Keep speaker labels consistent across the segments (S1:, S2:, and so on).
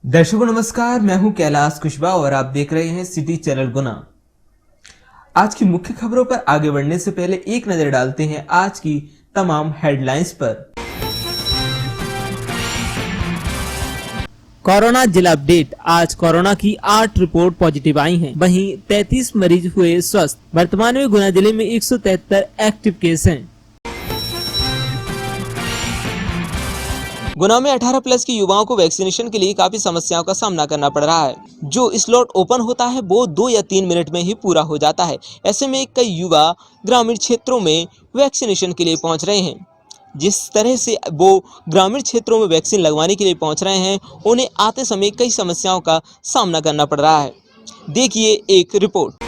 S1: दर्शकों नमस्कार, मैं हूं कैलाश कुशवाहा और आप देख रहे हैं सिटी चैनल गुना। आज की मुख्य खबरों पर आगे बढ़ने से पहले एक नजर डालते हैं आज की तमाम हेडलाइंस पर। कोरोना जिला अपडेट। आज कोरोना की 8 रिपोर्ट पॉजिटिव आई हैं, वहीं 33 मरीज हुए स्वस्थ। वर्तमान में गुना जिले में 173 एक्टिव केस हैं। गुना में 18 प्लस के युवाओं को वैक्सीनेशन के लिए काफी समस्याओं का सामना करना पड़ रहा है। जो स्लॉट ओपन होता है वो 2 या 3 मिनट में ही पूरा हो जाता है। ऐसे में कई युवा ग्रामीण क्षेत्रों में वैक्सीनेशन के लिए पहुंच रहे हैं। जिस तरह से वो ग्रामीण क्षेत्रों में वैक्सीन लगवाने के लिए पहुंच रहे हैं, उन्हें आते समय कई समस्याओं का सामना करना पड़ रहा है। देखिए एक रिपोर्ट।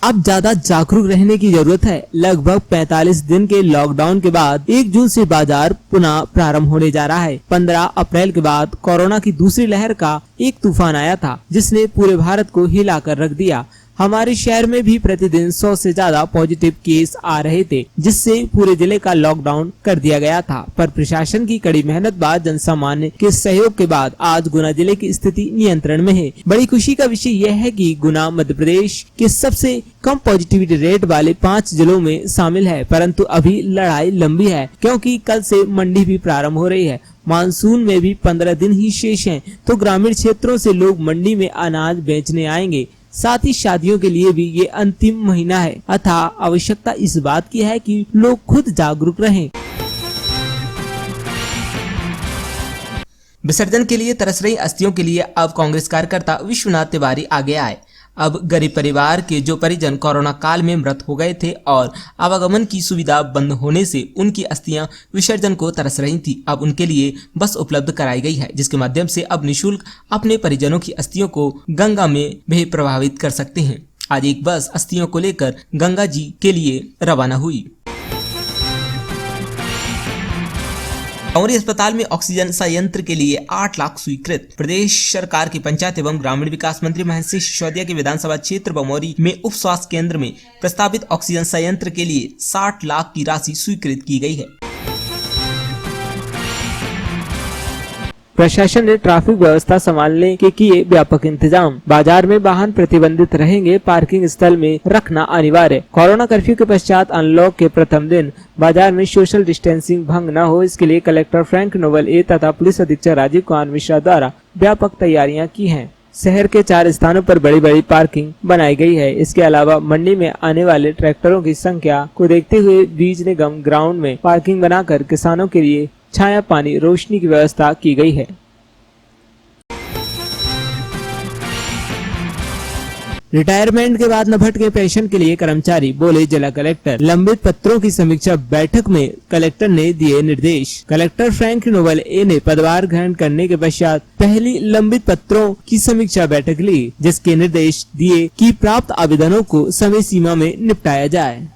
S1: अब ज्यादा जागरूक रहने की जरूरत है। लगभग 45 दिन के लॉकडाउन के बाद 1 जून से बाजार पुनः प्रारंभ होने जा रहा है। 15 अप्रैल के बाद कोरोना की दूसरी लहर का एक तूफान आया था, जिसने पूरे भारत को हिलाकर रख दिया। हमारे शहर में भी प्रतिदिन 100 से ज्यादा पॉजिटिव केस आ रहे थे, जिससे पूरे जिले का लॉकडाउन कर दिया गया था। पर प्रशासन की कड़ी मेहनत बाद जनसामान्य के सहयोग के बाद आज गुना जिले की स्थिति नियंत्रण में है। बड़ी खुशी का विषय यह है कि गुना मध्य प्रदेश के सबसे कम पॉजिटिविटी रेट वाले 5 जिलों में शामिल है। परंतु अभी लड़ाई लंबी है, क्योंकि कल से मंडी भी प्रारंभ हो रही है। मानसून में भी 15 दिन ही शेष हैं, तो ग्रामीण क्षेत्रों से लोग मंडी में अनाज बेचने आएंगे। साथ ही शादियों के लिए भी ये अंतिम महीना है, अतः आवश्यकता इस बात की है कि लोग खुद जागरूक रहें। विसर्जन के लिए तरस रही अस्थियों के लिए अब कांग्रेस कार्यकर्ता विश्वनाथ तिवारी आगे आए। अब गरीब परिवार के जो परिजन कोरोना काल में मृत हो गए थे और आवागमन की सुविधा बंद होने से उनकी अस्थियां विसर्जन को तरस रही थी, अब उनके लिए बस उपलब्ध कराई गई है, जिसके माध्यम से अब निःशुल्क अपने परिजनों की अस्थियों को गंगा में भी प्रवाहित कर सकते हैं। आज एक बस अस्थियों को लेकर गंगा जी के लिए रवाना हुई। कंवरी अस्पताल में ऑक्सीजन संयंत्र के लिए 8 लाख स्वीकृत। प्रदेश सरकार के पंचायत एवं ग्रामीण विकास मंत्री महेश सिसोदिया के विधानसभा क्षेत्र बमौरी में उप स्वास्थ्य केंद्र में प्रस्तावित ऑक्सीजन संयंत्र के लिए 60 लाख की राशि स्वीकृत की गई है। प्रशासन ने ट्रैफिक व्यवस्था संभालने के किए व्यापक इंतजाम। बाजार में वाहन प्रतिबंधित रहेंगे, पार्किंग स्थल में रखना अनिवार्य। कोरोना कर्फ्यू के पश्चात अनलॉक के प्रथम दिन बाजार में सोशल डिस्टेंसिंग भंग न हो, इसके लिए कलेक्टर फ्रैंक नोबल ए तथा पुलिस अधीक्षक राजीव कुमार मिश्रा द्वारा व्यापक तैयारियां की हैं। शहर के 4 स्थानों पर बड़ी बड़ी पार्किंग बनाई गई है। इसके अलावा मंडी में आने वाले ट्रैक्टरों की संख्या को देखते हुए बीज निगम ग्राउंड में पार्किंग बनाकर किसानों के लिए छाया, पानी, रोशनी की व्यवस्था की गई है। रिटायरमेंट के बाद न भटके पेंशन के लिए कर्मचारी, बोले जिला कलेक्टर। लंबित पत्रों की समीक्षा बैठक में कलेक्टर ने दिए निर्देश। कलेक्टर फ्रैंक नोबल ए ने पदभार ग्रहण करने के पश्चात पहली लंबित पत्रों की समीक्षा बैठक ली, जिसके निर्देश दिए कि प्राप्त आवेदनों को समय सीमा में निपटाया जाए।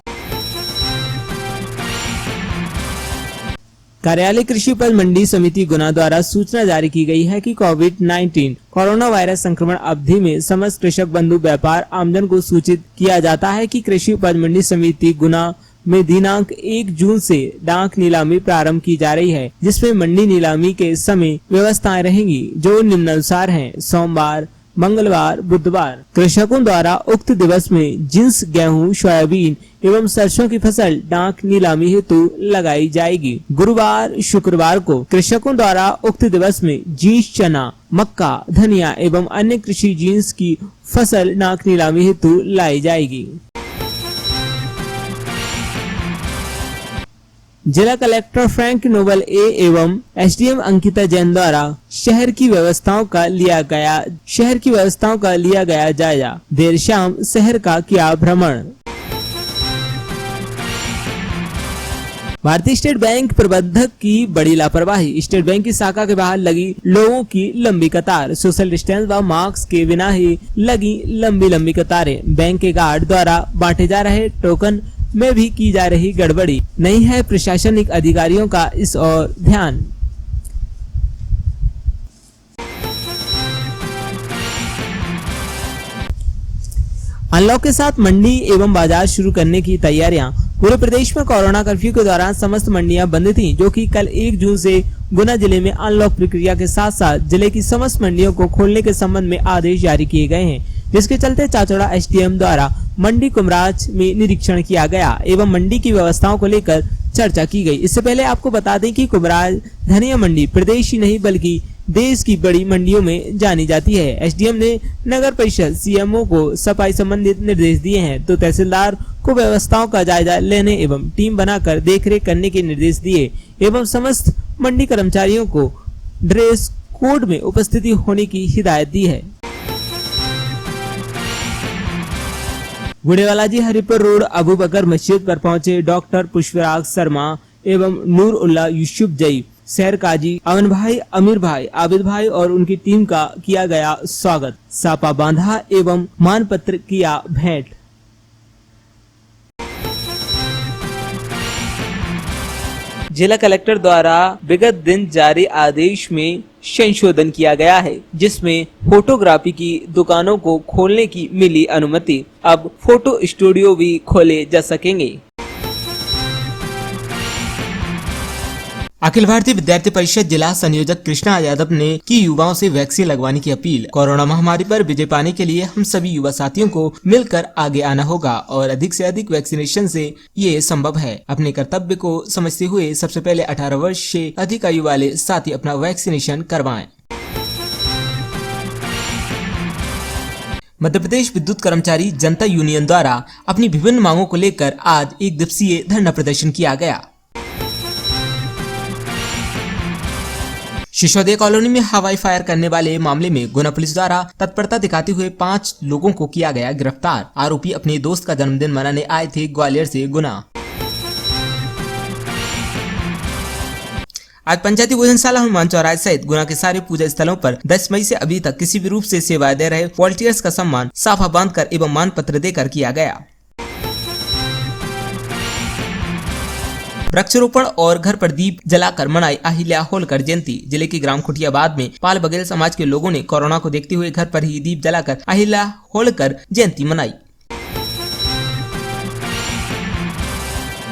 S1: कार्यालय कृषि उपज मंडी समिति गुना द्वारा सूचना जारी की गई है कि कोविड-19 कोरोना वायरस संक्रमण अवधि में समस्त कृषक बंधु व्यापार आमजन को सूचित किया जाता है कि कृषि उपज मंडी समिति गुना में दिनांक 1 जून से डाक नीलामी प्रारंभ की जा रही है, जिसमें मंडी नीलामी के समय व्यवस्थाएं रहेंगी, जो निम्नानुसार हैं। सोमवार, मंगलवार, बुधवार कृषकों द्वारा उक्त दिवस में जिंस गेहूं, सोयाबीन एवं सरसों की फसल डाक नीलामी हेतु लगाई जाएगी। गुरुवार, शुक्रवार को कृषकों द्वारा उक्त दिवस में जींस, चना, मक्का, धनिया एवं अन्य कृषि जींस की फसल डाक नीलामी हेतु लाई जाएगी। जिला कलेक्टर फ्रैंक नोबल ए एवं एसडीएम अंकिता जैन द्वारा शहर की व्यवस्थाओं का लिया गया जायजा। देर शाम शहर का किया भ्रमण। भारतीय स्टेट बैंक प्रबंधक की बड़ी लापरवाही। स्टेट बैंक की शाखा के बाहर लगी लोगों की लंबी कतार। सोशल डिस्टेंस व मास्क के बिना ही लगी लंबी कतारें। बैंक के गार्ड द्वारा बांटे जा रहे टोकन में भी की जा रही गड़बड़ी। नहीं है प्रशासनिक अधिकारियों का इस ओर ध्यान। अनलॉक के साथ मंडी एवं बाजार शुरू करने की तैयारियां। पूरे प्रदेश में कोरोना कर्फ्यू के दौरान समस्त मंडियां बंद थीं, जो कि कल 1 जून से गुना जिले में अनलॉक प्रक्रिया के साथ साथ जिले की समस्त मंडियों को खोलने के संबंध में आदेश जारी किए गए हैं, जिसके चलते चाचौड़ा एसडीएम द्वारा मंडी कुमराज में निरीक्षण किया गया एवं मंडी की व्यवस्थाओं को लेकर चर्चा की गई। इससे पहले आपको बता दें कि कुमराज धनिया मंडी प्रदेश ही नहीं बल्कि देश की बड़ी मंडियों में जानी जाती है। एसडीएम ने नगर परिषद सीएमओ को सफाई संबंधित निर्देश दिए हैं, तो तहसीलदार को व्यवस्थाओं का जायजा लेने एवं टीम बनाकर देखरेख करने के निर्देश दिए एवं समस्त मंडी कर्मचारियों को ड्रेस कोड में उपस्थिति होने की हिदायत दी है। गुड़ेवालाजी हरिपुर रोड अबू बकर मस्जिद पर पहुंचे डॉक्टर पुष्पराग शर्मा एवं नूर उल्ला यूसुफ जई, शहर काजी अमन भाई, अमीर भाई, आबिद भाई और उनकी टीम का किया गया स्वागत, सापा बांधा एवं मानपत्र किया भेंट। जिला कलेक्टर द्वारा विगत दिन जारी आदेश में संशोधन किया गया है, जिसमें फोटोग्राफी की दुकानों को खोलने की मिली अनुमति। अब फोटो स्टूडियो भी खोले जा सकेंगे। अखिल भारतीय विद्यार्थी परिषद जिला संयोजक कृष्णा यादव ने की युवाओं से वैक्सीन लगवाने की अपील। कोरोना महामारी पर विजय पाने के लिए हम सभी युवा साथियों को मिलकर आगे आना होगा और अधिक से अधिक वैक्सीनेशन से ये संभव है। अपने कर्तव्य को समझते हुए सबसे पहले 18 वर्ष से अधिक आयु वाले साथी अपना वैक्सीनेशन करवाएं। मध्य प्रदेश विद्युत कर्मचारी जनता यूनियन द्वारा अपनी विभिन्न मांगों को लेकर आज 1 दिवसीय धरना प्रदर्शन किया गया। सिसोदिया कॉलोनी में हवाई फायर करने वाले मामले में गुना पुलिस द्वारा तत्परता दिखाते हुए 5 लोगों को किया गया गिरफ्तार। आरोपी अपने दोस्त का जन्मदिन मनाने आए थे ग्वालियर से गुना। आज पंचायती भोजनशाला हनुमान चौराहे सहित गुना के सारे पूजा स्थलों पर 10 मई से अभी तक किसी भी रूप से सेवाएं दे रहे वॉलंटियर्स का सम्मान साफा बांधकर एवं मान पत्र देकर किया गया। वृक्षारोपण और घर पर दीप जलाकर मनाई अहिल्या होलकर जयंती। जिले के ग्राम खुटियाबाद में पाल बघेल समाज के लोगों ने कोरोना को देखते हुए घर पर ही दीप जलाकर अहिल्या होलकर जयंती मनाई।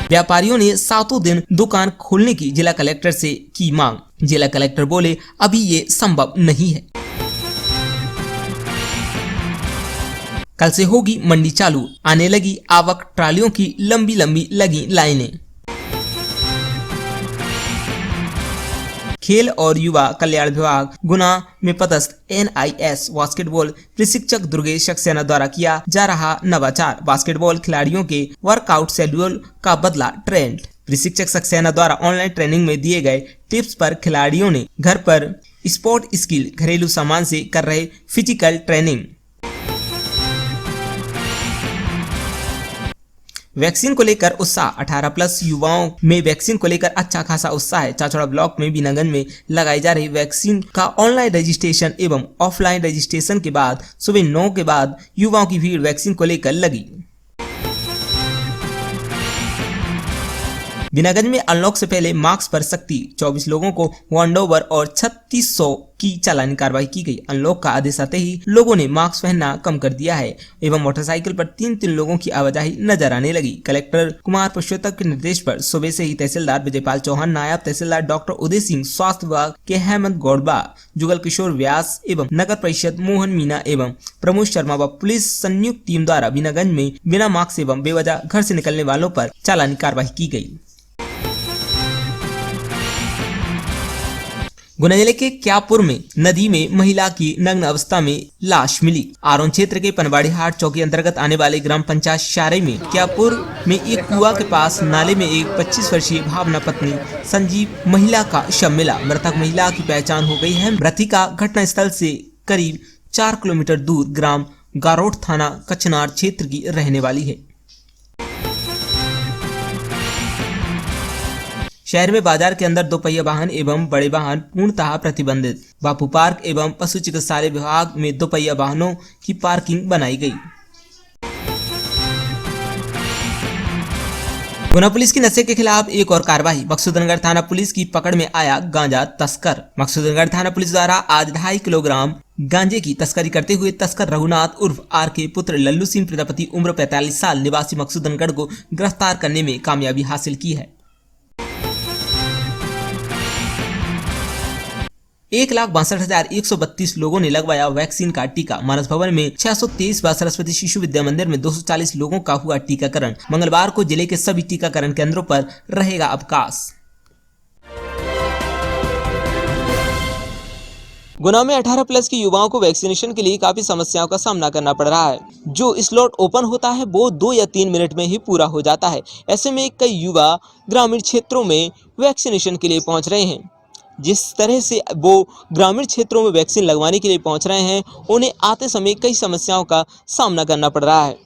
S1: व्यापारियों ने 7 दिन दुकान खोलने की जिला कलेक्टर से की मांग। जिला कलेक्टर बोले अभी ये संभव नहीं है। कल से होगी मंडी चालू, आने लगी आवक, ट्रालियों की लंबी लंबी लगी लाइनें। खेल और युवा कल्याण विभाग गुना में पदस्थ NIS बास्केटबॉल प्रशिक्षक दुर्गेश सक्सेना द्वारा किया जा रहा नवाचार। बास्केटबॉल खिलाड़ियों के वर्कआउट शेड्यूल का बदला ट्रेंड। प्रशिक्षक सक्सेना द्वारा ऑनलाइन ट्रेनिंग में दिए गए टिप्स पर खिलाड़ियों ने घर पर स्पोर्ट स्किल, घरेलू सामान से कर रहे फिजिकल ट्रेनिंग। वैक्सीन को लेकर उत्साह, 18+ युवाओं में वैक्सीन को लेकर अच्छा खासा उत्साह है। चाचौड़ा ब्लॉक में बीनागंज में लगाई जा रही वैक्सीन का ऑनलाइन रजिस्ट्रेशन एवं ऑफलाइन रजिस्ट्रेशन के बाद सुबह 9 के बाद युवाओं की भीड़ वैक्सीन को लेकर लगी। बीनागंज में अनलॉक से पहले मास्क पर सख्ती, 24 लोगों को वॉन्ड ओवर और 3600 की चालानी कार्रवाई की गई। अनलॉक का आदेश आते ही लोगों ने मास्क पहनना कम कर दिया है एवं मोटरसाइकिल पर 3 लोगों की आवाजाही नजर आने लगी। कलेक्टर कुमार पुरुषोत्तम के निर्देश पर सुबह से ही तहसीलदार विजयपाल चौहान, नायब तहसीलदार डॉक्टर उदय सिंह, स्वास्थ्य विभाग के हेमंत गौड़बा, जुगल किशोर व्यास एवं नगर परिषद मोहन मीना एवं प्रमोद शर्मा व पुलिस संयुक्त टीम द्वारा बीनागंज में बिना मास्क एवं बेवजह घर से निकलने वालों पर चालानी कार्रवाई की गई। गुना जिले के क्यापुर में नदी में महिला की नग्न अवस्था में लाश मिली। आरोन क्षेत्र के पनवाड़ी हाट चौकी अंतर्गत आने वाले ग्राम पंचायत शारे में क्यापुर में एक कुआं के पास नाले में एक 25 वर्षीय भावना पत्नी संजीव महिला का शव मिला। मृतक महिला की पहचान हो गई है। मृतिका घटना स्थल से करीब 4 किलोमीटर दूर ग्राम गारोट थाना कचनार क्षेत्र की रहने वाली है। शहर में बाजार के अंदर 2 पहिया वाहन एवं बड़े वाहन पूर्णतः प्रतिबंधित। बापू पार्क एवं पशु चिकित्सालय विभाग में 2 पहिया वाहनों की पार्किंग बनाई गई। गुना पुलिस की नशे के खिलाफ एक और कार्रवाई। मकसूदनगढ़ थाना पुलिस की पकड़ में आया गांजा तस्कर। मकसूदनगढ़ थाना पुलिस द्वारा आज 2.5 किलोग्राम गांजे की तस्करी करते हुए तस्कर रघुनाथ उर्फ आर के पुत्र लल्लू सिंह प्रजापति उम्र 45 साल निवासी मकसूदनगढ़ को गिरफ्तार करने में कामयाबी हासिल की है। 1,62,132 लोगों ने लगवाया वैक्सीन का टीका। मानस भवन में 623 व सरस्वती शिशु विद्या मंदिर में 240 लोगों का हुआ टीकाकरण। मंगलवार को जिले के सभी टीकाकरण केंद्रों पर रहेगा अवकाश। गुना में 18 प्लस के युवाओं को वैक्सीनेशन के लिए काफी समस्याओं का सामना करना पड़ रहा है। जो स्लॉट ओपन होता है वो 2 या 3 मिनट में ही पूरा हो जाता है। ऐसे में कई युवा ग्रामीण क्षेत्रों में वैक्सीनेशन के लिए पहुंच रहे हैं। जिस तरह से वो ग्रामीण क्षेत्रों में वैक्सीन लगवाने के लिए पहुंच रहे हैं, उन्हें आते समय कई समस्याओं का सामना करना पड़ रहा है।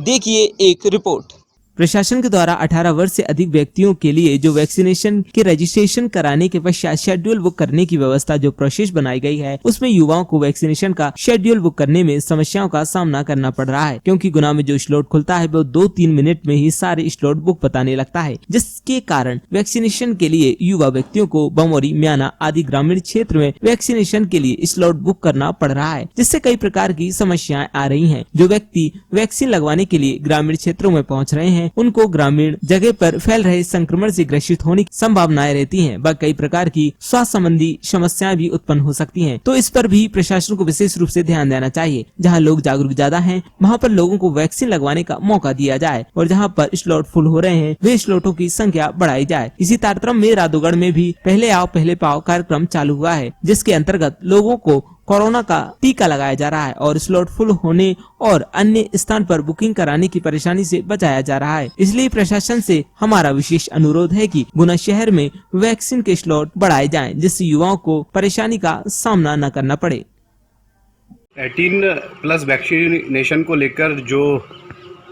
S1: देखिए एक रिपोर्ट। प्रशासन के द्वारा 18 वर्ष से अधिक व्यक्तियों के लिए जो वैक्सीनेशन के रजिस्ट्रेशन कराने के पश्चात शेड्यूल बुक करने की व्यवस्था जो प्रोसेस बनाई गई है, उसमें युवाओं को वैक्सीनेशन का शेड्यूल बुक करने में समस्याओं का सामना करना पड़ रहा है। क्योंकि गुना में जो स्लॉट खुलता है वो 2-3 मिनट में ही सारे स्लॉट बुक बताने लगता है, जिसके कारण वैक्सीनेशन के लिए युवा व्यक्तियों को बमोरी, म्याना आदि ग्रामीण क्षेत्र में वैक्सीनेशन के लिए स्लॉट बुक करना पड़ रहा है, जिससे कई प्रकार की समस्याएं आ रही है। जो व्यक्ति वैक्सीन लगवाने के लिए ग्रामीण क्षेत्रों में पहुँच रहे हैं, उनको ग्रामीण जगह पर फैल रहे संक्रमण से ग्रसित होने की संभावनाएं रहती हैं व कई प्रकार की स्वास्थ्य संबंधी समस्याएं भी उत्पन्न हो सकती हैं। तो इस पर भी प्रशासन को विशेष रूप से ध्यान देना चाहिए। जहां लोग जागरूक ज्यादा हैं, वहां पर लोगों को वैक्सीन लगवाने का मौका दिया जाए और जहां पर स्लॉट फुल हो रहे हैं वे स्लॉटों की संख्या बढ़ाई जाए। इसी तारतम्य में राधोगढ़ में भी पहले आओ पहले पाओ कार्यक्रम चालू हुआ है, जिसके अंतर्गत लोगों को कोरोना का टीका लगाया जा रहा है और स्लॉट फुल होने और अन्य स्थान पर बुकिंग कराने की परेशानी से बचाया जा रहा है। इसलिए प्रशासन से हमारा विशेष अनुरोध है कि गुना शहर में वैक्सीन के स्लॉट बढ़ाए जाएं, जिससे युवाओं को परेशानी का सामना न करना पड़े।
S2: 18 प्लस वैक्सीनेशन को लेकर जो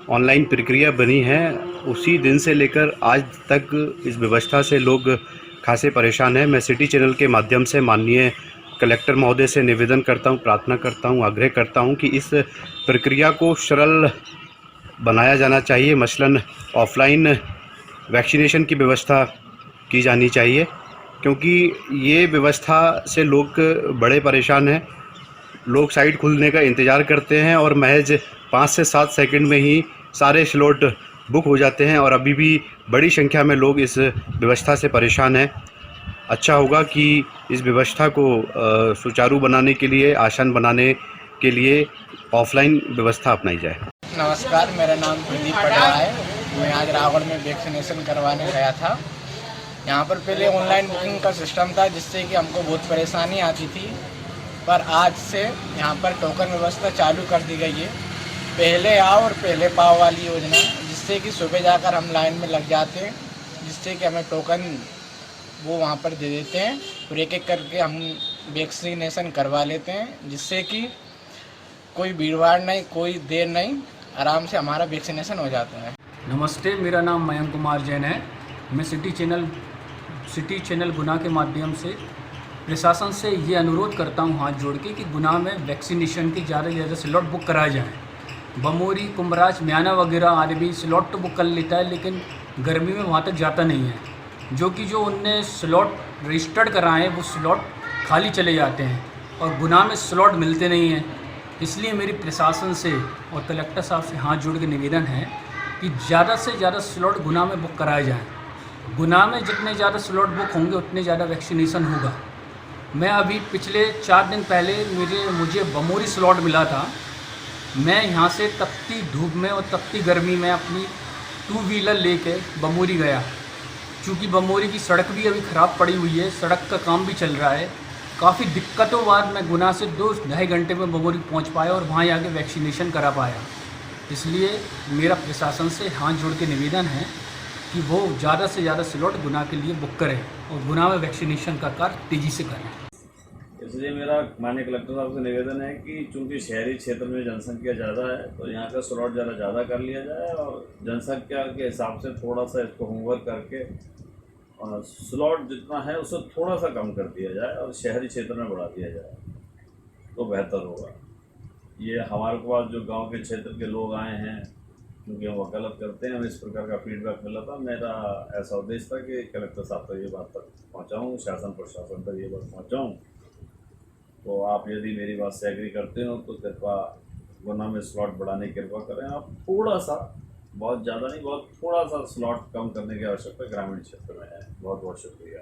S2: ऑनलाइन प्रक्रिया बनी है, उसी दिन से लेकर आज तक इस व्यवस्था से लोग खासे परेशान हैं। मैं सिटी चैनल के माध्यम से माननीय कलेक्टर महोदय से निवेदन करता हूं, प्रार्थना करता हूं, आग्रह करता हूं कि इस प्रक्रिया को सरल बनाया जाना चाहिए। मसलन ऑफलाइन वैक्सीनेशन की व्यवस्था की जानी चाहिए, क्योंकि ये व्यवस्था से लोग बड़े परेशान हैं। लोग साइट खुलने का इंतज़ार करते हैं और महज 5 से 7 सेकंड में ही सारे स्लॉट बुक हो जाते हैं और अभी भी बड़ी संख्या में लोग इस व्यवस्था से परेशान हैं। अच्छा होगा कि इस व्यवस्था को सुचारू बनाने के लिए, आसान बनाने के लिए ऑफलाइन व्यवस्था अपनाई जाए।
S3: नमस्कार, मेरा नाम प्रदीप पटेल है। मैं आज रावगढ़ में वैक्सीनेशन करवाने गया था। यहाँ पर पहले ऑनलाइन बुकिंग का सिस्टम था, जिससे कि हमको बहुत परेशानी आती थी, पर आज से यहाँ पर टोकन व्यवस्था चालू कर दी गई है। पहले आओ और पहले पाओ वाली योजना, जिससे कि सुबह जाकर हम लाइन में लग जाते हैं, जिससे कि हमें टोकन वो वहाँ पर दे देते हैं और एक एक करके हम वैक्सीनेशन करवा लेते हैं, जिससे कि कोई भीड़भाड़ नहीं, कोई देर नहीं, आराम से हमारा वैक्सीनेशन हो जाता है।
S4: नमस्ते, मेरा नाम मयंक कुमार जैन है। मैं सिटी चैनल गुना के माध्यम से प्रशासन से ये अनुरोध करता हूँ हाथ जोड़ के कि गुना में वैक्सीनेशन की ज़्यादा से ज़्यादा स्लॉट बुक कराए जाएँ। बमोरी, कुंभराज, म्याना वगैरह आदि भी स्लॉट तो बुक कर लेता है, लेकिन गर्मी में वहाँ तक जाता नहीं है। जो उनने स्लॉट रजिस्टर्ड कराए वो स्लॉट खाली चले जाते हैं और गुना में स्लॉट मिलते नहीं हैं। इसलिए मेरी प्रशासन से और कलेक्टर साहब से हाथ जोड़ के निवेदन है कि ज़्यादा से ज़्यादा स्लॉट गुना में बुक कराए जाएं। गुना में जितने ज़्यादा स्लॉट बुक होंगे उतने ज़्यादा वैक्सीनेशन होगा। मैं अभी पिछले 4 दिन पहले मुझे बमोरी स्लॉट मिला था। मैं यहाँ से तपती धूप में और तपती गर्मी में अपनी 2 व्हीलर लेके बमोरी गया। चूँकि बमोरी की सड़क भी अभी ख़राब पड़ी हुई है, सड़क का काम भी चल रहा है। काफ़ी दिक्कतों बाद मैं गुना से 2-2.5 घंटे में बमोरी पहुंच पाया और वहां जाके वैक्सीनेशन करा पाया। इसलिए मेरा प्रशासन से हाथ जोड़ के निवेदन है कि वो ज़्यादा से ज़्यादा स्लॉट गुना के लिए बुक करें और गुना में वैक्सीनेशन का कार्य तेज़ी से करें।
S5: इसलिए मेरा माननीय कलेक्टर साहब से निवेदन है कि चूंकि शहरी क्षेत्र में जनसंख्या ज़्यादा है, तो यहाँ का स्लॉट ज़्यादा कर लिया जाए और जनसंख्या के हिसाब से थोड़ा सा इसको होमवर्क करके और स्लॉट जितना है उससे थोड़ा सा कम कर दिया जाए और शहरी क्षेत्र में बढ़ा दिया जाए तो बेहतर होगा। ये हमारे पास जो गांव के क्षेत्र के लोग आए हैं, क्योंकि हम वह गलत करते हैं। हमें इस प्रकार का फीडबैक मिला था। मेरा ऐसा उद्देश्य था कि कलेक्टर साहब तक ये बात तक पहुँचाऊँ, शासन प्रशासन तक ये बात पहुँचाऊँ। तो आप यदि मेरी बात से एग्री करते हो तो कृपया गुना में स्लॉट बढ़ाने की कृपा करें। आप थोड़ा सा, बहुत ज़्यादा नहीं, बहुत थोड़ा सा स्लॉट कम करने की आवश्यकता ग्रामीण क्षेत्र में है। बहुत बहुत शुक्रिया।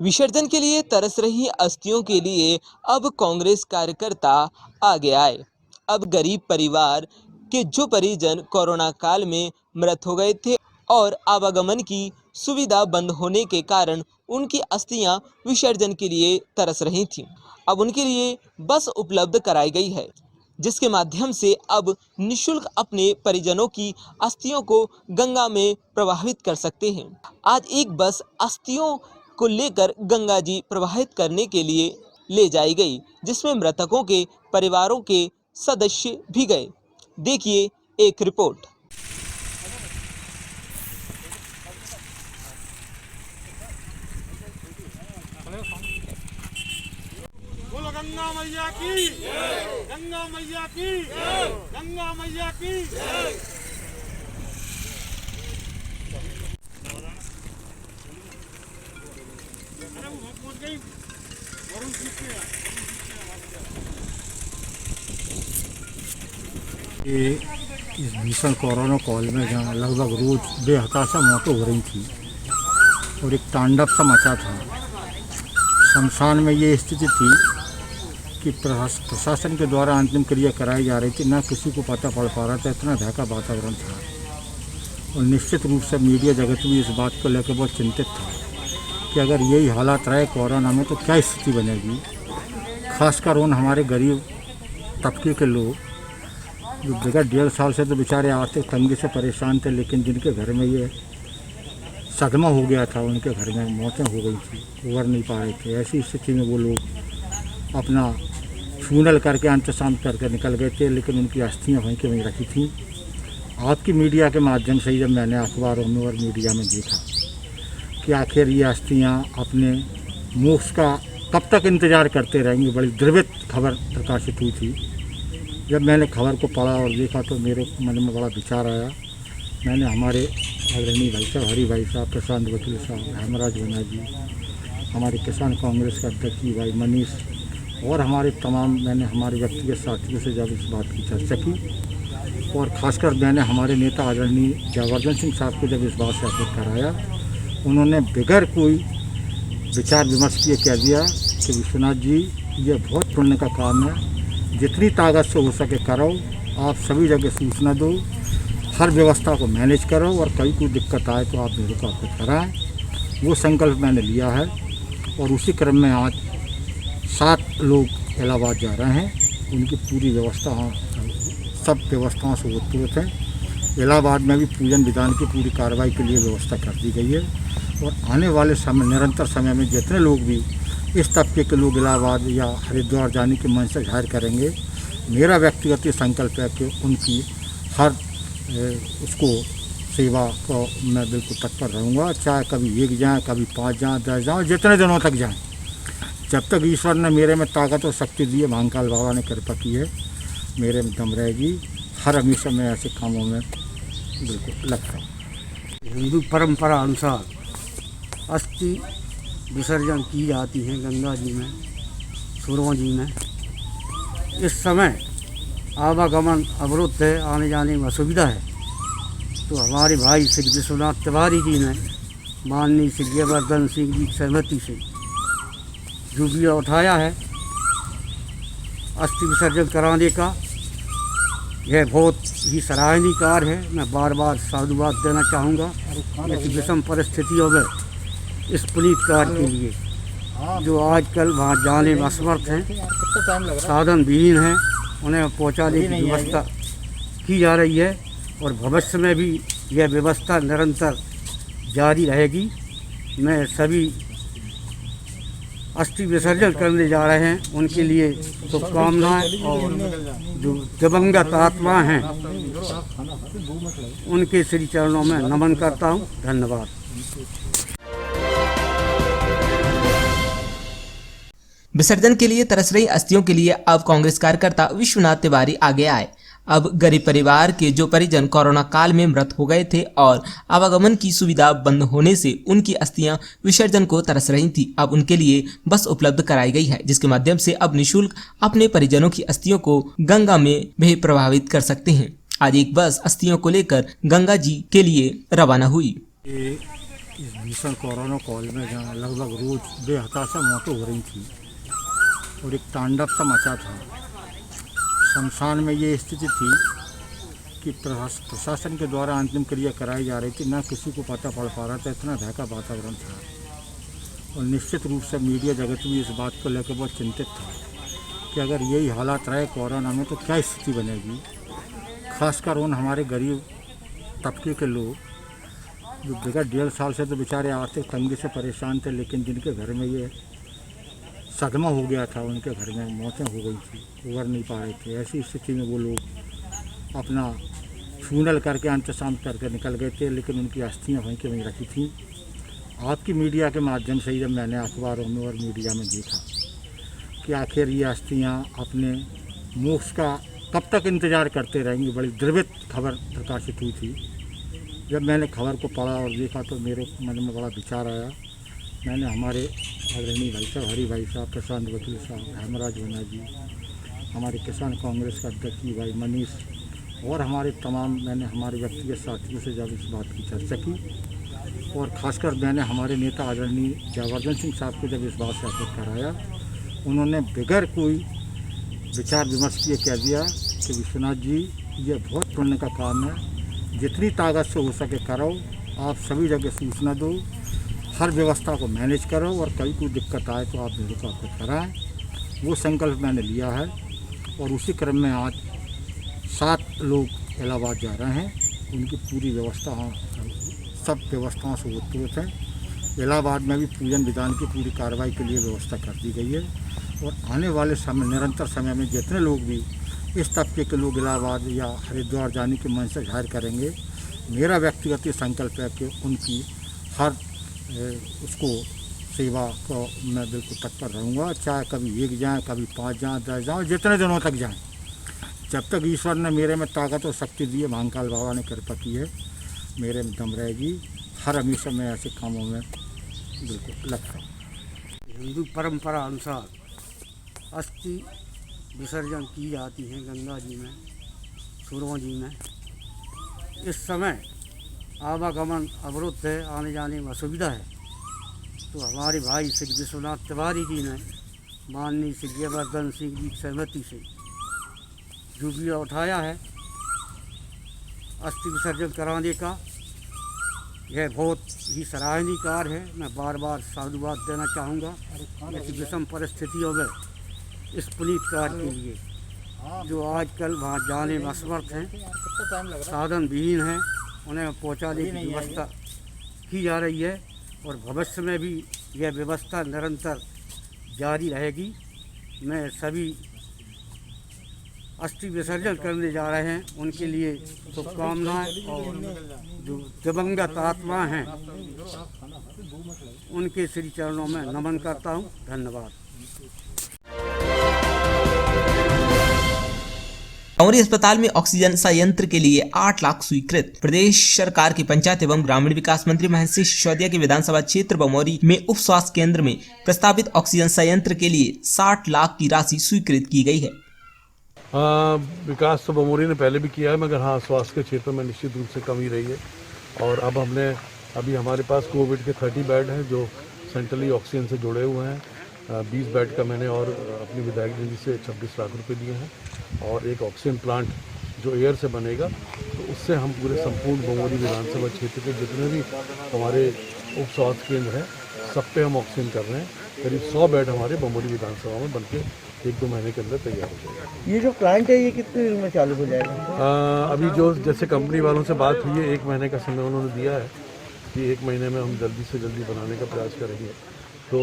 S1: विसर्जन के लिए तरस रही अस्थियों के लिए अब कांग्रेस कार्यकर्ता आगे आए। अब गरीब परिवार के जो परिजन कोरोना काल में मृत हो गए थे और आवागमन की सुविधा बंद होने के कारण उनकी अस्थियां विसर्जन के लिए तरस रही थीं, अब उनके लिए बस उपलब्ध कराई गई है, जिसके माध्यम से अब निःशुल्क अपने परिजनों की अस्थियों को गंगा में प्रवाहित कर सकते हैं। आज एक बस अस्थियों को लेकर गंगा जी प्रवाहित करने के लिए ले जाई गई, जिसमें मृतकों के परिवारों के सदस्य भी गए। देखिए एक रिपोर्ट।
S6: बोलो गंगा मैया की, गंगा मैया की, गंगा मैया की।
S7: ये इस भीषण कोरोना काल में जहाँ लगभग रोज बेहताशा मौतें हो रही थी और एक तांडव सा मचा था, शमशान में ये स्थिति थी कि प्रशासन के द्वारा अंतिम क्रिया कराई जा रही थी, ना किसी को पता पड़ पा रहा था। इतना भय का वातावरण था और निश्चित रूप से मीडिया जगत भी इस बात को लेकर बहुत चिंतित था कि अगर यही हालात रहे कोरोना में तो क्या स्थिति बनेगी। खासकर उन हमारे गरीब तबके के लोग जो विगत 1.5 साल से तो बेचारे आर्थिक तंगी से परेशान थे, लेकिन जिनके घर में ये सदमा हो गया था, उनके घर में मौतें हो गई थी, उबर नहीं पा रहे थे। ऐसी स्थिति में वो लोग अपना फ्यूनल करके इंतजाम करके निकल गए थे, लेकिन उनकी अस्थियाँ वहीं के वहीं रखी थी। आपकी मीडिया के माध्यम से जब मैंने अखबारों में और मीडिया में देखा कि आखिर ये अस्थियाँ अपने मोक्ष का कब तक इंतज़ार करते रहेंगे, बड़ी द्रवित खबर प्रकाशित हुई थी। जब मैंने खबर को पढ़ा और देखा तो मेरे मन में बड़ा विचार आया। मैंने हमारे आदरणीय भाई साहब, हरि भाई साहब, प्रशांत वकील साहब, हेमराज बना जी, हमारे किसान कांग्रेस के अध्यक्ष जी भाई मनीष और हमारे तमाम, मैंने हमारे व्यक्तिगत साथियों से जब इस बात की चर्चा की और ख़ासकर मैंने हमारे नेता आदरणीय जयवर्धन सिंह साहब को जब इस बात से अवगत कराया, उन्होंने बगैर कोई विचार विमर्श किए कह दिया कि विश्वनाथ जी ये बहुत पुण्य का काम है, जितनी ताकत से हो सके करो, आप सभी जगह सूचना दो, हर व्यवस्था को मैनेज करो और कहीं कोई दिक्कत आए तो आप मेरे को अवगत कराएँ। वो संकल्प मैंने लिया है और उसी क्रम में आज 7 लोग इलाहाबाद जा रहे हैं। उनकी पूरी व्यवस्था, सब व्यवस्थाओं से उत्प्रोत है। इलाहाबाद में भी पूजन विधान की पूरी कार्रवाई के लिए व्यवस्था कर दी गई है और आने वाले समय, निरंतर समय में जितने लोग भी इस तबके के लोग इलाहाबाद या हरिद्वार जाने की मंशा जाहिर करेंगे, मेरा व्यक्तिगत संकल्प है कि उनकी हर उसको सेवा को मैं बिल्कुल तत्पर रहूँगा, चाहे कभी 1 जाएँ, कभी 5 जाएँ, 10 जाएँ, जितने दिनों तक जाएँ। जब तक ईश्वर ने मेरे में ताकत और शक्ति दी है, महाकाल बाबा ने कृपा की है, मेरे में दम रहेगी। हर हमेशा मैं ऐसे कामों में बिल्कुल लगता हूँ।
S8: हिंदू परंपरा अनुसार अस्थि विसर्जन की जाती है गंगा जी में, सूरवा जी में। इस समय आवागमन अवरुद्ध है, आने जाने में असुविधा है, तो हमारे भाई श्री विश्वनाथ तिवारी जी ने माननीय श्री जयवर्धन सिंह जी की सहमति से जो भी उठाया है अस्थि विसर्जन कराने का, यह बहुत ही सराहनीय कार्य है। मैं बार बार साधुवाद देना चाहूँगा ऐसी विषम परिस्थितियों में इस पुनीत कार्य के लिए, जो आजकल वहाँ जाने में असमर्थ हैं, साधन विहीन हैं, उन्हें पहुँचाने की व्यवस्था की जा रही है और भविष्य में भी यह व्यवस्था निरंतर जारी रहेगी। मैं सभी अस्थि विसर्जन करने जा रहे हैं उनके लिए शुभकामनाएं और जो दिवंगत आत्मा हैं उनके श्री चरणों में नमन करता हूं। धन्यवाद।
S1: विसर्जन के लिए तरस रही अस्थियों के लिए अब कांग्रेस कार्यकर्ता विश्वनाथ तिवारी आगे आए। अब गरीब परिवार के जो परिजन कोरोना काल में मृत हो गए थे और आवागमन की सुविधा बंद होने से उनकी अस्थियां विसर्जन को तरस रही थी, अब उनके लिए बस उपलब्ध कराई गई है, जिसके माध्यम से अब निःशुल्क अपने परिजनों की अस्थियों को गंगा में भी प्रभावित कर सकते हैं। आज एक बस अस्थियों को लेकर गंगा जी के लिए रवाना हुई।
S7: इस भीषण कोरोना काल में जहाँ लगभग रोज बेहताशा मौतें हो रही थी और एक तांडव सा मचा था, शमशान में ये स्थिति थी कि प्रशासन के द्वारा अंतिम क्रिया कराई जा रही थी, ना किसी को पता पड़ पा रहा था, इतना भय का वातावरण था। और निश्चित रूप से मीडिया जगत भी इस बात को लेकर बहुत चिंतित था कि अगर यही हालात रहे कोरोना में तो क्या स्थिति बनेगी। खासकर उन हमारे गरीब तबके के लोग जो विगत 1.5 साल से तो बेचारे आर्थिक तंगी से परेशान थे, लेकिन जिनके घर में ये सदमा हो गया था, उनके घर में मौतें हो गई थी, उबर नहीं पा रहे थे। ऐसी स्थिति में वो लोग अपना फ्यूनल करके इंतजाम करके निकल गए थे, लेकिन उनकी अस्थियाँ वहीं के वहीं रखी थी। आपकी मीडिया के माध्यम से जब मैंने अखबारों में और मीडिया में देखा कि आखिर ये अस्थियाँ अपने मोक्ष का कब तक इंतज़ार करते रहेंगी, बड़ी द्रवित खबर प्रकाशित हुई थी। जब मैंने खबर को पढ़ा और देखा तो मेरे मन में बड़ा विचार आया। मैंने हमारे आदरणीय भाई साहब, हरि भाई साहब, प्रशांत वकील साहब, हेमराज वना जी, हमारे किसान कांग्रेस का अध्यक्ष जी भाई मनीष और मैंने हमारे व्यक्तिगत साथियों से जब इस बात की चर्चा की और ख़ासकर मैंने हमारे नेता आदरणीय जयवर्धन सिंह साहब को जब इस बात से अवगत कराया, उन्होंने बगैर कोई विचार विमर्श किए कह दिया कि विश्वनाथ जी ये बहुत पुण्य का काम है, जितनी ताकत से हो सके करो, आप सभी जगह सूचना दो, हर व्यवस्था को मैनेज करो और कभी कोई दिक्कत आए तो आप मेरे को अवगत कराएँ। वो संकल्प मैंने लिया है और उसी क्रम में आज 7 लोग इलाहाबाद जा रहे हैं। उनकी पूरी व्यवस्था सब व्यवस्थाओं से उत्प्रोत है। इलाहाबाद में भी पूजन विधान की पूरी कार्रवाई के लिए व्यवस्था कर दी गई है और आने वाले समय निरंतर समय में जितने लोग भी इस तबके के लोग इलाहाबाद या हरिद्वार जाने की मंशा जाहिर करेंगे, मेरा व्यक्तिगत संकल्प है कि उनकी हर उसको सेवा को मैं बिल्कुल तत्पर रहूँगा, चाहे कभी 1 जाएँ, कभी 5 जाएँ, 10 जाएँ, जितने दिनों तक जाएँ। जब तक ईश्वर ने मेरे में ताकत और शक्ति दी है, महाकाल बाबा ने कृपा की है, मेरे में दम रहेगी। हर हमेशा मैं ऐसे कामों में बिल्कुल लगता हूँ।
S8: हिंदू परंपरा अनुसार अस्थि विसर्जन की जाती है गंगा जी में, सूरों जी में। इस समय आवागमन अवरुद्ध है, आने जाने में असुविधा है, तो हमारे भाई श्री विश्वनाथ तिवारी जी ने माननीय श्री जयवर्धन सिंह जी की सहमति से जो भी उठाया है अस्थि विसर्जन कराने का, यह बहुत ही सराहनीय कार्य है। मैं बार बार साधुवाद देना चाहूँगा ऐसी विषम परिस्थितियों में इस पुनीत कार्य के लिए, जो आजकल वहाँ जाने में असमर्थ हैं, साधन विहीन हैं, उन्हें पहुँचाने की व्यवस्था की जा रही है और भविष्य में भी यह व्यवस्था निरंतर जारी रहेगी। मैं सभी अस्थि विसर्जन करने जा रहे हैं उनके लिए शुभकामनाएं और जो दिवंगत आत्मा हैं उनके श्री चरणों में नमन करता हूं। धन्यवाद।
S1: बमोरी अस्पताल में ऑक्सीजन संयंत्र के लिए 8 लाख स्वीकृत। प्रदेश सरकार के पंचायत एवं ग्रामीण विकास मंत्री महेश सिसोदिया के विधानसभा क्षेत्र बमोरी में उप स्वास्थ्य केंद्र में प्रस्तावित ऑक्सीजन संयंत्र के लिए 60 लाख की राशि स्वीकृत की गई है।
S9: विकास तो बमोरी ने पहले भी किया है, मगर हाँ स्वास्थ्य के क्षेत्र में निश्चित रूप से कमी रही है और अब अभी हमारे पास कोविड के 30 बेड हैं जो सेंट्रली ऑक्सीजन से जुड़े हुए हैं। 20 बेड का मैंने और अपनी विधायक जी से 26 लाख रुपए दिए हैं और एक ऑक्सीजन प्लांट जो एयर से बनेगा, तो उससे हम पूरे संपूर्ण बमोरी विधानसभा क्षेत्र के जितने भी हमारे उप स्वास्थ्य केंद्र हैं सब पे हम ऑक्सीजन कर रहे हैं। करीब 100 बेड हमारे बमोरी विधानसभा में बनके 1-2 महीने के अंदर तैयार हो जाएगा।
S10: ये जो प्लांट है ये कितने दिन में चालू हो जाएगा?
S9: अभी जो जैसे कंपनी वालों से बात हुई है 1 महीने का समय उन्होंने दिया है कि 1 महीने में हम जल्दी से जल्दी बनाने का प्रयास करेंगे, तो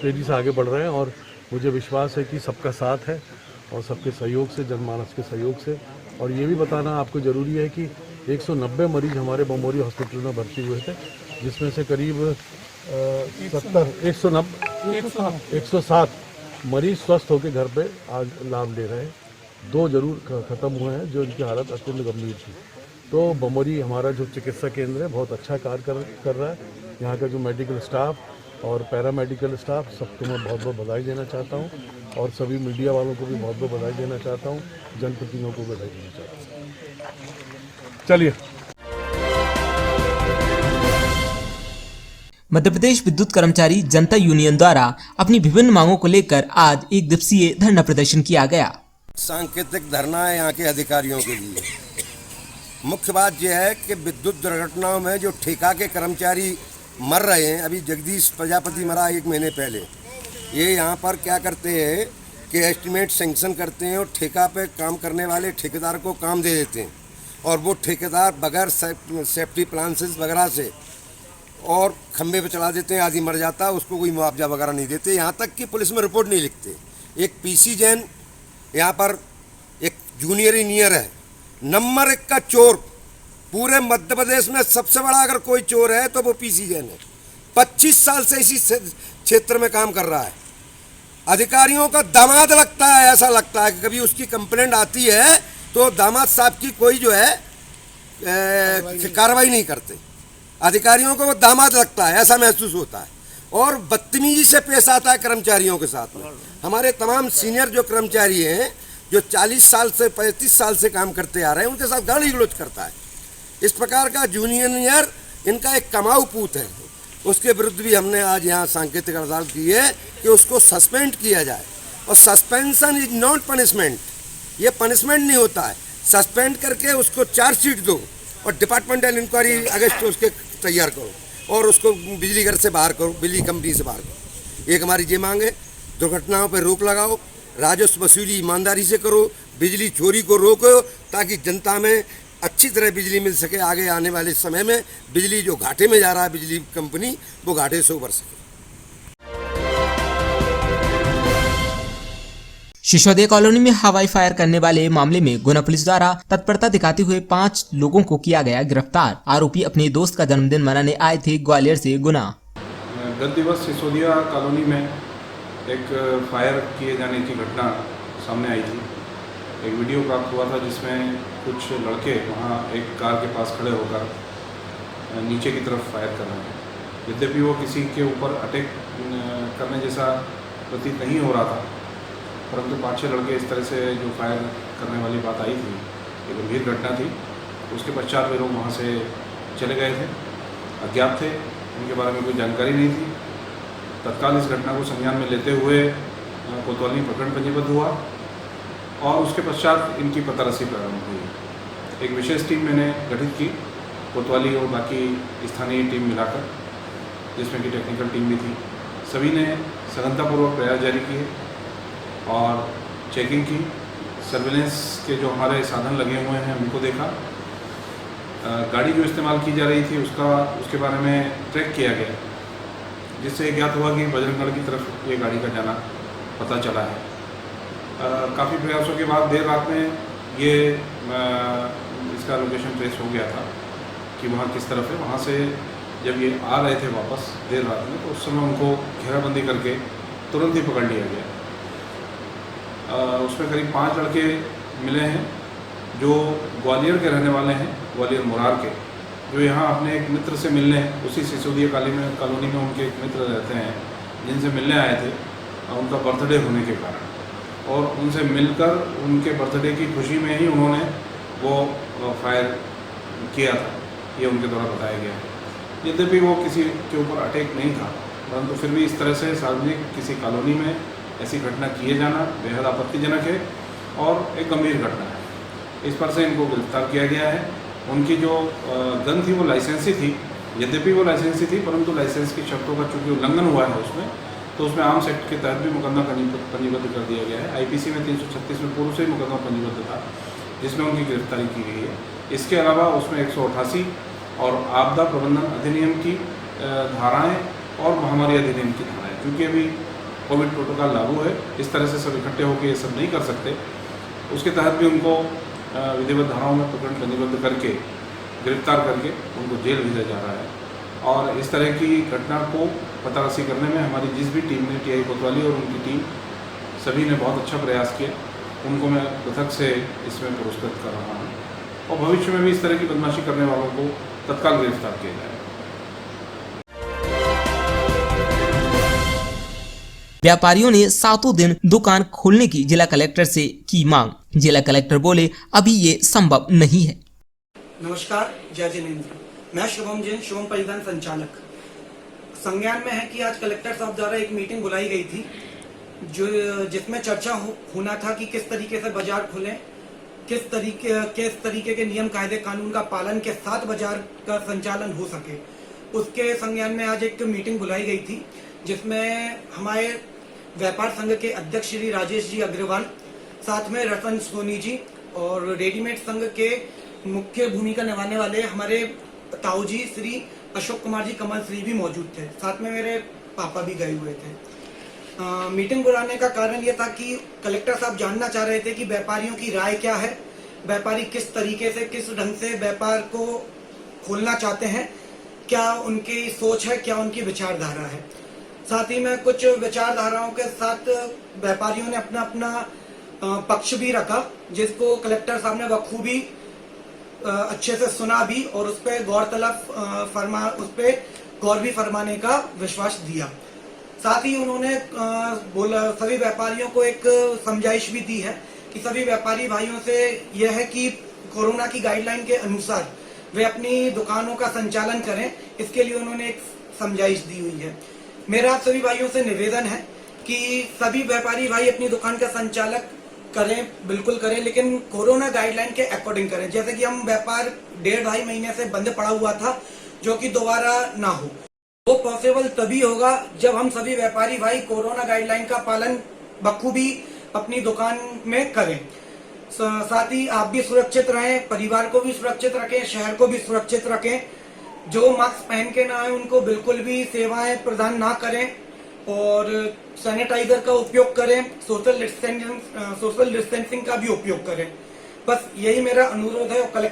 S9: तेज़ी से आगे बढ़ रहे हैं और मुझे विश्वास है कि सबका साथ है और सबके सहयोग से, जनमानस के सहयोग से। और ये भी बताना आपको ज़रूरी है कि 190 मरीज हमारे बमोरी हॉस्पिटल में भर्ती हुए थे, जिसमें से करीब 107 मरीज स्वस्थ होकर घर पे आज लाभ ले रहे हैं। 2 जरूर खत्म हुए हैं जो इनकी हालत अत्यंत गंभीर थी। तो बमोरी हमारा जो चिकित्सा केंद्र है बहुत अच्छा कार्य कर रहा है। यहाँ का जो मेडिकल स्टाफ और पैरामेडिकल स्टाफ सबको मैं बहुत बहुत बधाई देना चाहता हूँ और सभी मीडिया वालों को भी बहुत बहुत बधाई देना चाहता हूँ, जनप्रतिनिधियों को बधाई देना चाहता हूँ। चलिए।
S1: मध्य प्रदेश विद्युत कर्मचारी जनता यूनियन द्वारा अपनी विभिन्न मांगों को लेकर आज 1 दिवसीय धरना प्रदर्शन किया गया।
S11: सांकेतिक धरना है यहाँ के अधिकारियों के लिए। मुख्य बात यह है कि विद्युत दुर्घटनाओं में जो ठेका के कर्मचारी मर रहे हैं, अभी जगदीश प्रजापति मरा 1 महीने पहले, ये यहाँ पर क्या करते हैं कि एस्टीमेट सेंक्शन करते हैं और ठेका पे काम करने वाले ठेकेदार को काम दे देते हैं और वो ठेकेदार बगैर सेफ्टी प्लान्सेस वगैरह से और खंबे पे चला देते हैं, आदमी मर जाता है, उसको कोई मुआवजा वगैरह नहीं देते, यहाँ तक कि पुलिस में रिपोर्ट नहीं लिखते। एक पीसी जैन यहाँ पर एक जूनियर इंजीनियर है, नंबर 1 का चोर पूरे मध्य प्रदेश में सबसे बड़ा अगर कोई चोर है तो वो पीसी जैन है। 25 साल से इसी क्षेत्र में काम कर रहा है। अधिकारियों का दामाद लगता है, ऐसा लगता है कि कभी उसकी कंप्लेंट आती है तो दामाद साहब की कोई जो है कार्रवाई नहीं करते। अधिकारियों को वो दामाद लगता है, ऐसा महसूस होता है और बदतमीजी से पेश आता है कर्मचारियों के साथ में। हमारे तमाम सीनियर जो कर्मचारी हैं जो 40 साल से 35 साल से काम करते आ रहे हैं, उनके साथ गाली गलौज करता है। इस प्रकार का जूनियर इंजीनियर इनका एक कमाऊ पूत है, उसके विरुद्ध भी हमने आज यहाँ सांकेतिक हड़ताल की है कि उसको सस्पेंड किया जाए। और सस्पेंशन इज नॉट पनिशमेंट, ये पनिशमेंट नहीं होता है। सस्पेंड करके उसको चार्जशीट दो और डिपार्टमेंटल इंक्वायरी अगेंस्ट उसके तैयार करो और उसको बिजली घर से बाहर करो, बिजली कंपनी से बाहर करो। एक हमारी ये मांग है, दुर्घटनाओं पर रोक लगाओ, राजस्व वसूली ईमानदारी से करो, बिजली चोरी को रोको ताकि जनता में अच्छी तरह बिजली मिल सके। आगे आने वाले समय में बिजली जो घाटे में जा रहा है बिजली कंपनी, वो घाटे से उबर सके।
S1: सिसोदिया कॉलोनी में हवाई फायर करने वाले मामले में गुना पुलिस द्वारा तत्परता दिखाते हुए 5 लोगों को किया गया गिरफ्तार। आरोपी अपने दोस्त का जन्मदिन मनाने आए थे ग्वालियर से गुना।
S12: गत दिवस सिसोदिया कॉलोनी में एक फायर किए जाने की घटना सामने आई थी। एक वीडियो प्राप्त हुआ था जिसमें कुछ लड़के वहाँ एक कार के पास खड़े होकर नीचे की तरफ फायर कर रहे हैं। यद्यपि वो किसी के ऊपर अटैक करने जैसा प्रतीत नहीं हो रहा था, परंतु 5-6 लड़के इस तरह से जो फायर करने वाली बात आई थी, ये गंभीर घटना थी। उसके पश्चात वे लोग वहाँ से चले गए थे, अज्ञात थे, उनके बारे में कोई जानकारी नहीं थी। तत्काल इस घटना को संज्ञान में लेते हुए कोतवाली प्रकरण पंजीबद्ध हुआ और उसके पश्चात इनकी पतारसी प्रारंभ हुई। एक विशेष टीम मैंने गठित की, कोतवाली और बाकी स्थानीय टीम मिलाकर, जिसमें कि टेक्निकल टीम भी थी। सभी ने सघनतापूर्वक प्रयास जारी किए और चेकिंग की। सर्विलेंस के जो हमारे साधन लगे हुए हैं उनको देखा। गाड़ी जो इस्तेमाल की जा रही थी उसके बारे में ट्रैक किया गया, जिससे ज्ञात हुआ कि बजरंगगढ़ की तरफ ये गाड़ी का जाना पता चला है। काफ़ी प्रयासों के बाद देर रात में ये इसका लोकेशन ट्रेस हो गया था कि वहाँ किस तरफ है। वहाँ से जब ये आ रहे थे वापस देर रात में, तो उस समय उनको घेराबंदी करके तुरंत ही पकड़ लिया गया। उसमें करीब 5 लड़के मिले हैं जो ग्वालियर के रहने वाले हैं, ग्वालियर मुरार के, जो यहाँ अपने एक मित्र से मिलने, उसी सिसोदिया कॉलोनी में उनके एक मित्र रहते हैं जिनसे मिलने आए थे उनका बर्थडे होने के कारण, और उनसे मिलकर उनके बर्थडे की खुशी में ही उन्होंने वो फायर किया था, ये उनके द्वारा बताया गया है। यद्यपि वो किसी के ऊपर अटैक नहीं था, परंतु फिर भी इस तरह से सार्वजनिक किसी कॉलोनी में ऐसी घटना किए जाना बेहद आपत्तिजनक है और एक गंभीर घटना है। इस पर से इनको गिरफ्तार किया गया है। उनकी जो गन थी वो लाइसेंसी थी, यद्यपि वो लाइसेंसी थी, परंतु लाइसेंस की शर्तों का चूँकि उल्लंघन हुआ है उसमें, तो उसमें आर्म्स एक्ट के तहत भी मुकदमा पंजीबद्ध कर दिया गया है। आईपीसी में 336 में पूर्व से ही मुकदमा पंजीबद्ध था, जिसमें उनकी गिरफ्तारी की गई है। इसके अलावा उसमें 188 और आपदा प्रबंधन अधिनियम की धाराएँ और महामारी अधिनियम की धाराएँ, क्योंकि अभी कोविड प्रोटोकॉल लागू है, इस तरह से सब इकट्ठे होकर ये सब नहीं कर सकते, उसके तहत भी उनको विधिवत धाराओं में प्रकरण पंजीबद्ध करके गिरफ्तार करके उनको जेल भेजा जा रहा है और इस तरह की घटना को पतारासी करने में हमारी जिस भी टीम ने, टीआई कोतवाली और उनकी टीम सभी ने बहुत अच्छा प्रयास किया। उनको मैं पृथक से इसमें पुरस्कृत कर रहा हूँ और भविष्य में भी इस तरह की बदमाशी करने वालों को तत्काल गिरफ्तार किया जाए।
S1: व्यापारियों ने 7 दिन दुकान खोलने की जिला कलेक्टर से की मांग। जिला कलेक्टर बोले अभी ये संभव नहीं है।
S13: नमस्कार, जय जिनेंद्र। मैं शुभम जैन, शुभम परिवहन संचालक। संज्ञान में है कि आज कलेक्टर साहब द्वारा एक मीटिंग बुलाई गई थी जिसमें चर्चा होना था कि किस तरीके से बाजार खुलें, किस तरीके के नियम कायदे कानून का पालन के साथ बाजार का संचालन हो सके। उसके संज्ञान में आज एक मीटिंग बुलाई गई थी जिसमें हमारे व्यापार संघ के अध्यक्ष श्री राजेश जी अग्रवाल, साथ में रतन सोनी जी और रेडीमेड संघ के मुख्य भूमिका निभाने वाले हमारे ताऊ जी श्री अशोक कुमार जी कमल श्री भी मौजूद थे। साथ में मेरे पापा भी गए हुए थे। मीटिंग बुलाने का कारण ये था कि कलेक्टर साहब जानना चाह रहे थे कि व्यापारियों की राय क्या है, व्यापारी किस तरीके से, किस ढंग से व्यापार को खोलना चाहते हैं, क्या उनकी सोच है, क्या उनकी विचारधारा है। साथ ही में कुछ विचारधाराओं के साथ व्यापारियों ने अपना अपना पक्ष भी रखा, जिसको कलेक्टर साहब ने बखूबी अच्छे से सुना भी और उस पर गौर भी फरमाने का विश्वास दिया। साथ ही उन्होंने सभी व्यापारियों को एक समझाइश भी दी है कि सभी व्यापारी भाइयों से यह है कि कोरोना की गाइडलाइन के अनुसार वे अपनी दुकानों का संचालन करें। इसके लिए उन्होंने एक समझाइश दी हुई है। मेरा आप सभी भाइयों से निवेदन है कि सभी व्यापारी भाई अपनी दुकान का संचालक करें, बिल्कुल करें, लेकिन कोरोना गाइडलाइन के अकॉर्डिंग करें। जैसे कि हम व्यापार 1.5 महीने से बंद पड़ा हुआ था, जो कि दोबारा ना हो। वो पॉसिबल तभी होगा जब हम सभी व्यापारी भाई कोरोना गाइडलाइन का पालन बखूबी अपनी दुकान में करें। साथ ही आप भी सुरक्षित रहें, परिवार को भी सुरक्षित रखें, शहर को भी सुरक्षित रखें। जो मास्क पहन के ना आए उनको बिल्कुल भी सेवाएं प्रदान ना करें और सैनिटाइजर का उपयोग करें, सोशल डिस्टेंसिंग का भी उपयोग करें। बस यही मेरा अनुरोध है।